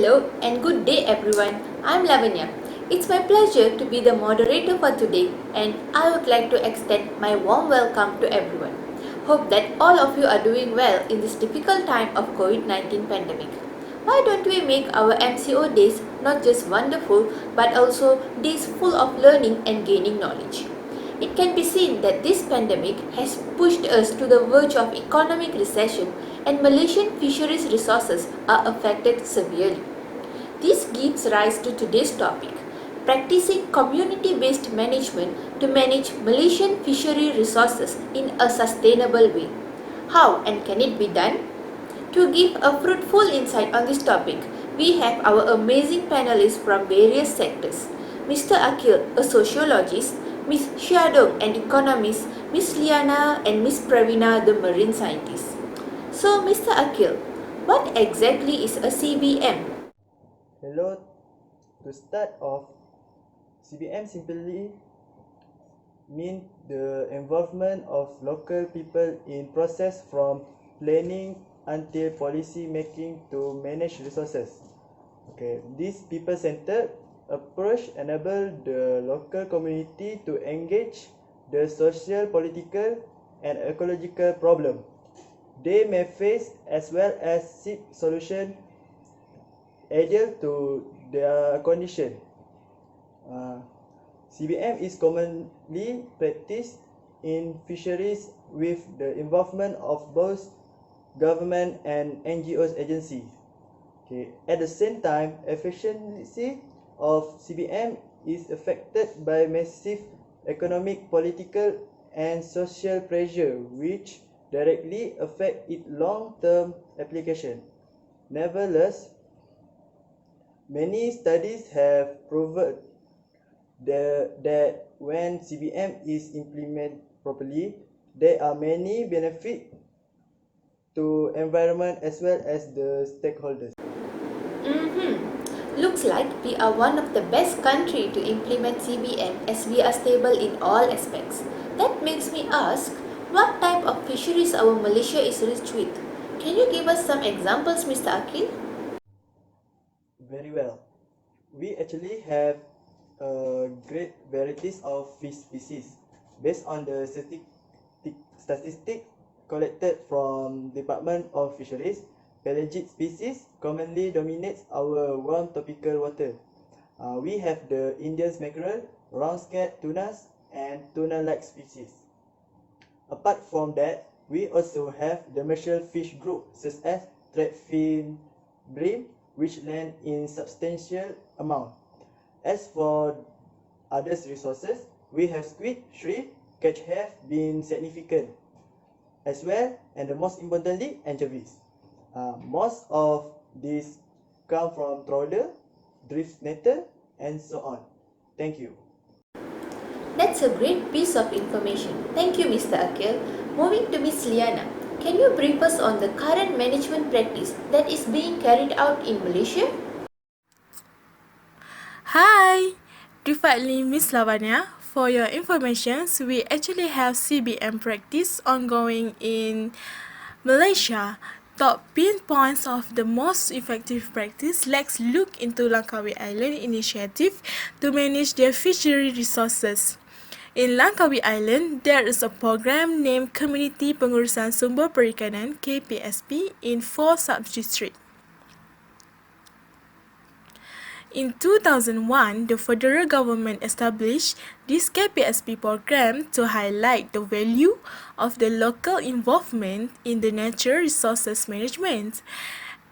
Hello and good day everyone. I'm Lavanya. It's my pleasure to be the moderator for today and I would like to extend my warm welcome to everyone. Hope that all of you are doing well in this difficult time of COVID-19 pandemic. Why don't we make our MCO days not just wonderful but also days full of learning and gaining knowledge? It can be seen that this pandemic has pushed us to the verge of economic recession and Malaysian fisheries resources are affected severely. This gives rise to today's topic, practicing community-based management to manage Malaysian fishery resources in a sustainable way. How and can it be done? To give a fruitful insight on this topic, we have our amazing panelists from various sectors. Mr. Akil, a sociologist, Ms. Syadong, an economist, Ms. Liana and Ms. Pravina, the marine scientist. So, Mr. Akil, what exactly is a CBM? Hello, to start off, CBM simply means the involvement of local people in process from planning until policy making to manage resources. This people-centered approach enables the local community to engage the social, political, and ecological problem they may face as well as seek solution ideal to their condition. CBM is commonly practiced in fisheries with the involvement of both government and NGOs agency. At the same time, efficiency of CBM is affected by massive economic, political, and social pressure which directly affect its long-term application. Nevertheless, many studies have proven that when CBM is implemented properly, there are many benefits to environment as well as the stakeholders. Looks like we are one of the best country to implement CBM as we are stable in all aspects. That makes me ask, what type of fisheries our Malaysia is rich with? Can you give us some examples, Mr. Akil? Very well. We actually have great varieties of fish species based on the statistics collected from Department of Fisheries. Pelagic species commonly dominates our warm tropical water. We have the Indian mackerel, round-scale tunas, and tuna-like species. Apart from that, we also have demersal fish group such as threadfin bream, which land in substantial amount. As for other resources, we have squid, shrimp, catch have been significant, as well, and the most importantly, anchovies. Most of these come from trawler, drift netter, and so on. Thank you. That's a great piece of information. Thank you, Mr. Akil. Moving to Ms. Liana, can you brief us on the current management practice that is being carried out in Malaysia? Hi, definitely Miss Lavanya. For your information, we actually have CBM practice ongoing in Malaysia. Top pinpoints of the most effective practice, let's look into Langkawi Island initiative to manage their fishery resources. In Langkawi Island, there is a program named Community Pengurusan Sumber Perikanan KPSP in 4 sub-districts. In 2001, the federal government established this KPSP program to highlight the value of the local involvement in the natural resources management.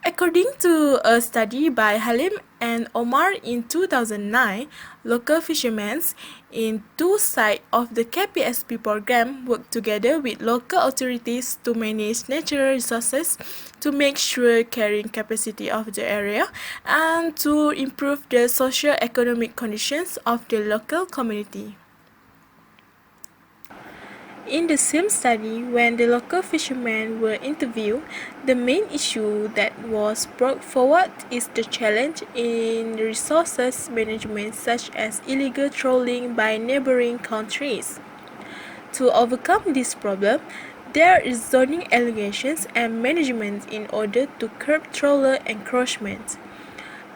According to a study by Halim and Omar in 2009, local fishermen in 2 sites of the KPSP program work together with local authorities to manage natural resources to make sure carrying capacity of the area and to improve the socio-economic conditions of the local community. In the same study, when the local fishermen were interviewed, the main issue that was brought forward is the challenge in resources management such as illegal trawling by neighboring countries. To overcome this problem, there is zoning allegations and management in order to curb trawler encroachment.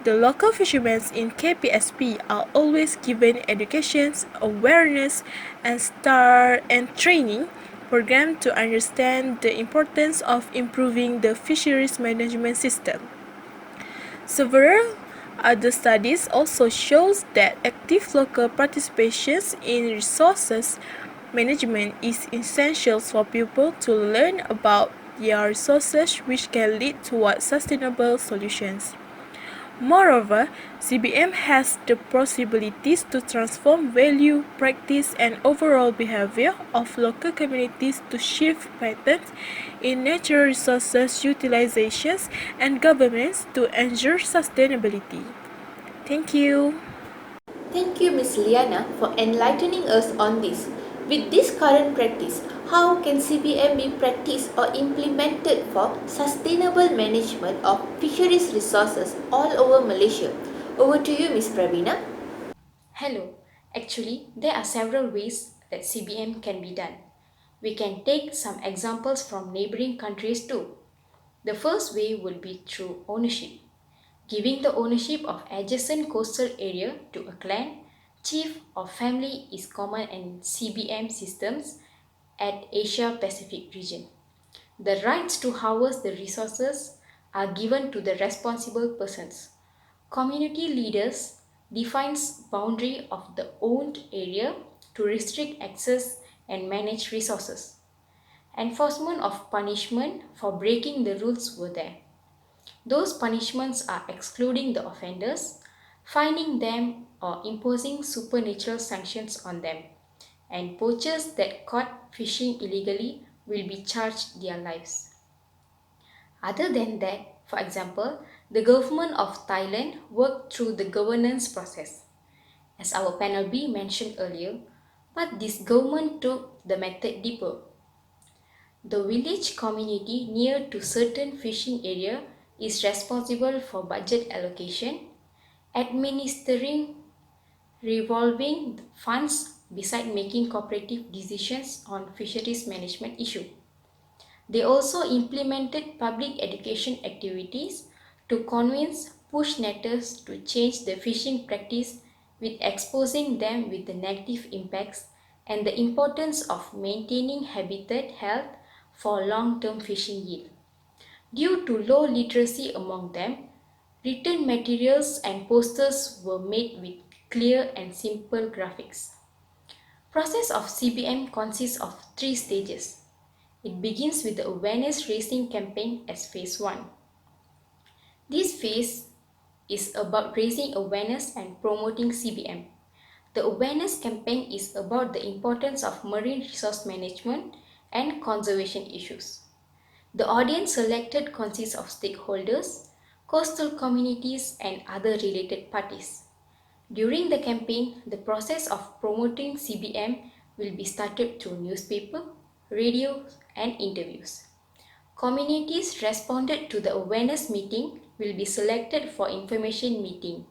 The local fishermen in KPSP are always given education, awareness, and training program to understand the importance of improving the fisheries management system. Several other studies also shows that active local participation in resources management is essential for people to learn about their resources, which can lead toward sustainable solutions. Moreover, CBM has the possibilities to transform value, practice, and overall behavior of local communities to shift patterns in natural resources utilizations and governments to ensure sustainability. Thank you. Thank you, Ms. Liana, for enlightening us on this. With this current practice, how can CBM be practiced or implemented for sustainable management of fisheries resources all over Malaysia? Over to you, Ms. Pravina. Hello. Actually, there are several ways that CBM can be done. We can take some examples from neighboring countries too. The first way would be through ownership. Giving the ownership of adjacent coastal area to a clan, chief or family is common in CBM systems at Asia Pacific region. The rights to harvest the resources are given to the responsible persons. Community leaders defines boundary of the owned area to restrict access and manage resources. Enforcement of punishment for breaking the rules were there. Those punishments are excluding the offenders, fining them or imposing supernatural sanctions on them, and poachers that caught fishing illegally will be charged their lives. Other than that, for example, the government of Thailand worked through the governance process, as our panel B mentioned earlier, but this government took the method deeper. The village community near to certain fishing area is responsible for budget allocation, administering revolving funds beside making cooperative decisions on fisheries management issue. They also implemented public education activities to convince bush netters to change the fishing practice with exposing them with the negative impacts and the importance of maintaining habitat health for long-term fishing yield. Due to low literacy among them, written materials and posters were made with clear and simple graphics. Process of CBM consists of 3 stages. It begins with the awareness raising campaign as phase 1. This phase is about raising awareness and promoting CBM. The awareness campaign is about the importance of marine resource management and conservation issues. The audience selected consists of stakeholders, coastal communities, and other related parties. During the campaign, the process of promoting CBM will be started through newspaper, radio, and interviews. Communities responded to the awareness meeting will be selected for information meeting.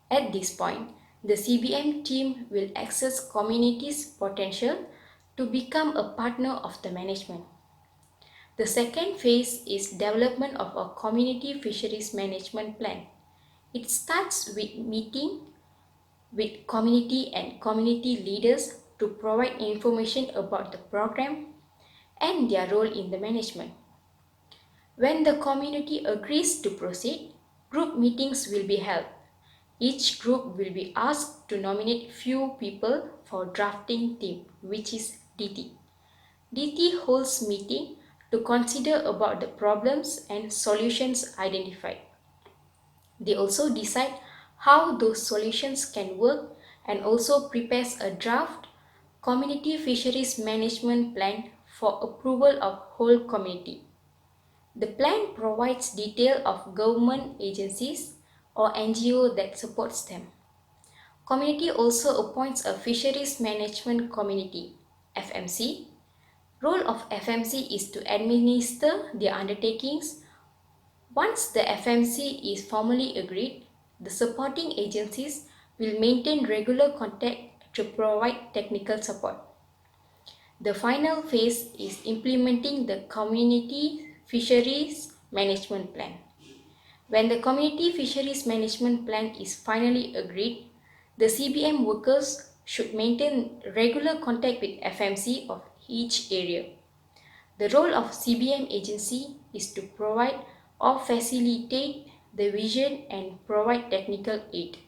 At this point, the CBM team will assess communities' potential to become a partner of the management. The second phase is development of a community fisheries management plan. It starts with meeting with community and community leaders to provide information about the program and their role in the management. When the community agrees to proceed, group meetings will be held. Each group will be asked to nominate few people for drafting team, which is DT. DT holds meeting to consider about the problems and solutions identified. They also decide how those solutions can work and also prepares a draft community fisheries management plan for approval of whole community. The plan provides detail of government agencies or NGO that supports them. Community also appoints a fisheries management committee, FMC. Role of FMC is to administer the undertakings. Once the FMC is formally agreed, the supporting agencies will maintain regular contact to provide technical support. The final phase is implementing the community fisheries management plan. When the community fisheries management plan is finally agreed, the CBM workers should maintain regular contact with FMC of each area. The role of CBM agency is to provide or facilitate the vision and provide technical aid.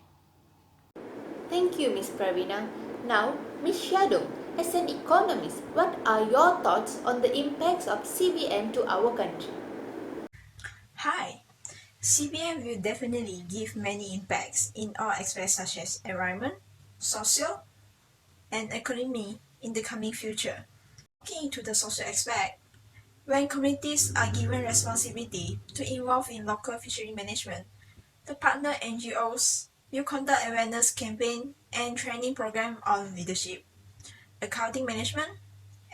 Thank you, Ms. Pravina. Now, Ms. Shadow, as an economist, what are your thoughts on the impacts of CBM to our country? Hi, CBM will definitely give many impacts in all aspects such as environment, social, and economy in the coming future. Looking into the social aspect, when communities are given responsibility to involve in local fishery management, the partner NGOs will conduct awareness campaign and training program on leadership, accounting management,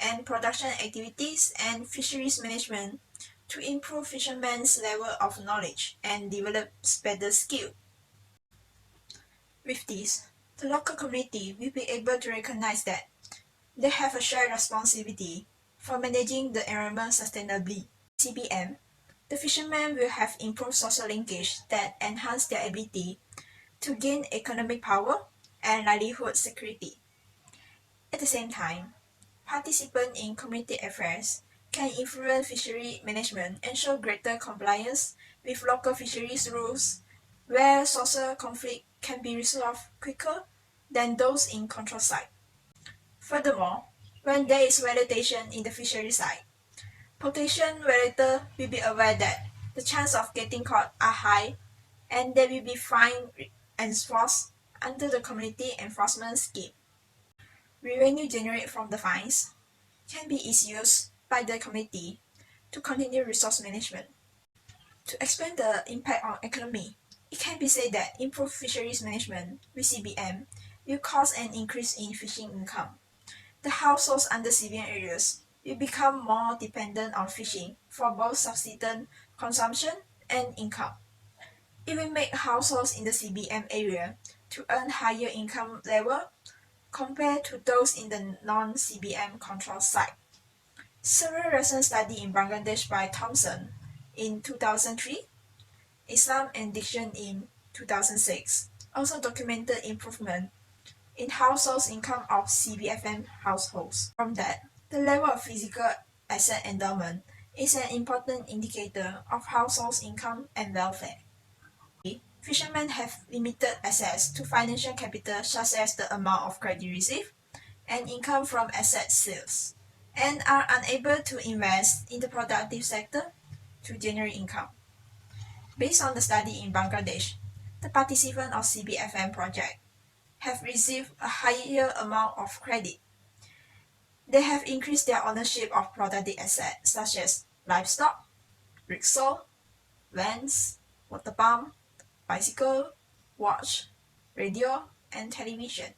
and production activities and fisheries management to improve fishermen's level of knowledge and develop better skill. With this, the local community will be able to recognize that they have a shared responsibility for managing the environment sustainably. CBM, the fishermen will have improved social linkage that enhance their ability to gain economic power and livelihood security. At the same time, participants in community affairs can influence fishery management and show greater compliance with local fisheries rules, where social conflict can be resolved quicker than those in control site. Furthermore, when there is validation in the fishery site, potential validator will be aware that the chance of getting caught are high and they will be fined and enforced under the community enforcement scheme. Revenue generated from the fines can be used by the committee to continue resource management. To explain the impact on economy, it can be said that improved fisheries management with CBM will cause an increase in fishing income. The households under CBM areas will become more dependent on fishing for both subsistence consumption and income. It will make households in the CBM area to earn higher income level compared to those in the non-CBM control site. Several recent studies in Bangladesh by Thompson in 2003, Islam and Diction in 2006 also documented improvement in households' income of CBFM households. From that, the level of physical asset endowment is an important indicator of households' income and welfare. Fishermen have limited access to financial capital such as the amount of credit received and income from asset sales, and are unable to invest in the productive sector to generate income. Based on the study in Bangladesh, the participants of CBFM project have received a higher amount of credit. They have increased their ownership of productive assets such as livestock, rickshaw, vans, water pump, bicycle, watch, radio, and television.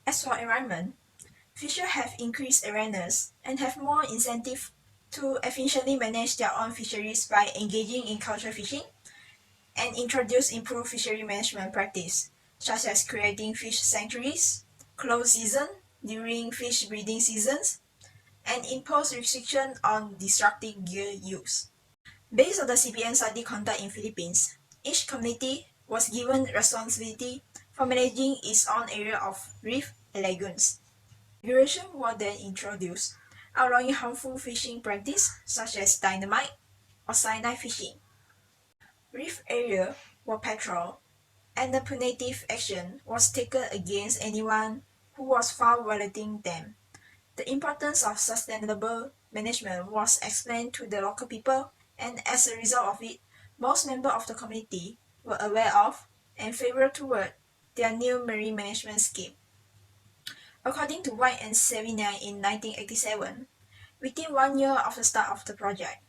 As for environment, fishers have increased awareness and have more incentive to efficiently manage their own fisheries by engaging in culture fishing and introduce improved fishery management practice, such as creating fish sanctuaries, closed season during fish breeding seasons, and impose restriction on destructive gear use. Based on the CPN study conducted in Philippines, each community was given responsibility for managing its own area of reef and lagoons. Regulation was then introduced, allowing harmful fishing practice such as dynamite or cyanide fishing. Reef area were patrolled, and the punitive action was taken against anyone who was found violating them. The importance of sustainable management was explained to the local people, and as a result of it, most members of the community were aware of and favored toward their new marine management scheme. According to White and Savigny in 1987, within 1 year of the start of the project,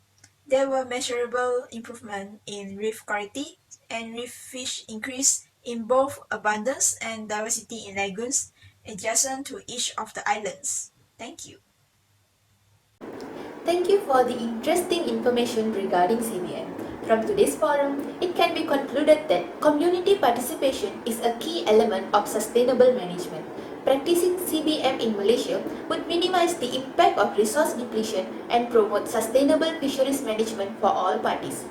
there were measurable improvements in reef quality and reef fish increase in both abundance and diversity in lagoons adjacent to each of the islands. Thank you. Thank you for the interesting information regarding CBM. From today's forum, it can be concluded that community participation is a key element of sustainable management. Practicing CBM in Malaysia would minimize the impact of resource depletion and promote sustainable fisheries management for all parties.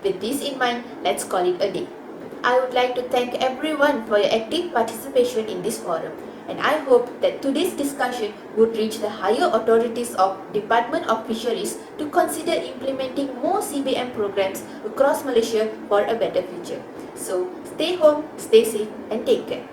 With this in mind, let's call it a day. I would like to thank everyone for your active participation in this forum, and I hope that today's discussion would reach the higher authorities of Department of Fisheries to consider implementing more CBM programs across Malaysia for a better future. So stay home, stay safe and take care.